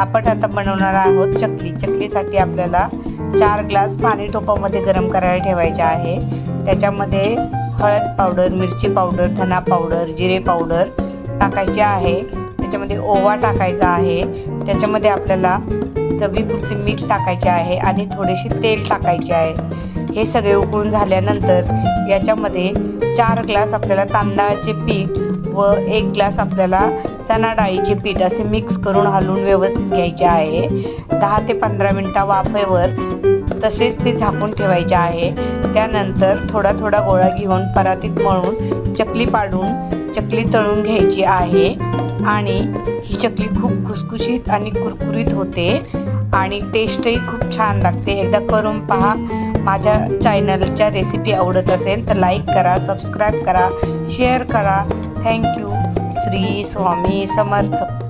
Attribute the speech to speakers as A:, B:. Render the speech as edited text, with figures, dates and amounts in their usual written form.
A: आपण आता बनवणार आहोत चकली। चकलीसाठी आपल्याला 4 ग्लास पाणी टोपामध्ये गरम करायला ठेवायचे आहे। त्याच्यामध्ये हळद पावडर, मिरची पावडर, धना पावडर, जिरे पावडर टाकायचे आहे। त्याच्यामध्ये ओवा टाकायचा आहे। त्याच्यामध्ये आपल्याला चवीपुरते मीठ टाकायचे आहे आणि थोडेसे तेल टाकायचे आहे। हे सगळे उकळून झाल्यानंतर याच्यामध्ये 4 ग्लास आपल्याला तांदळाचे पीठ व 1 ग्लास आपल्याला चणा डाळीचे पीठ असे मिक्स करून हलवून व्यवस्थित घ्यायचे आहे। 10 ते 15 मिनिटा वाफेवर तसेच ते झाकून ठेवायचे आहे। त्यानंतर थोडा थोडा गोळा घेऊन परातीत मळून चकली पाडून चकली तळून घ्यायची आहे। आणि ही चकली खूप खुसखुशीत आणि कुरकुरीत होते आणि टेस्टही खूप छान लागते। एकदा करून पहा। माझ्या चॅनलच्या रेसिपी आवडत असेल तर लाईक करा, सबस्क्राईब करा, शेअर करा। थँक्यू। श्री स्वामी समर्थ।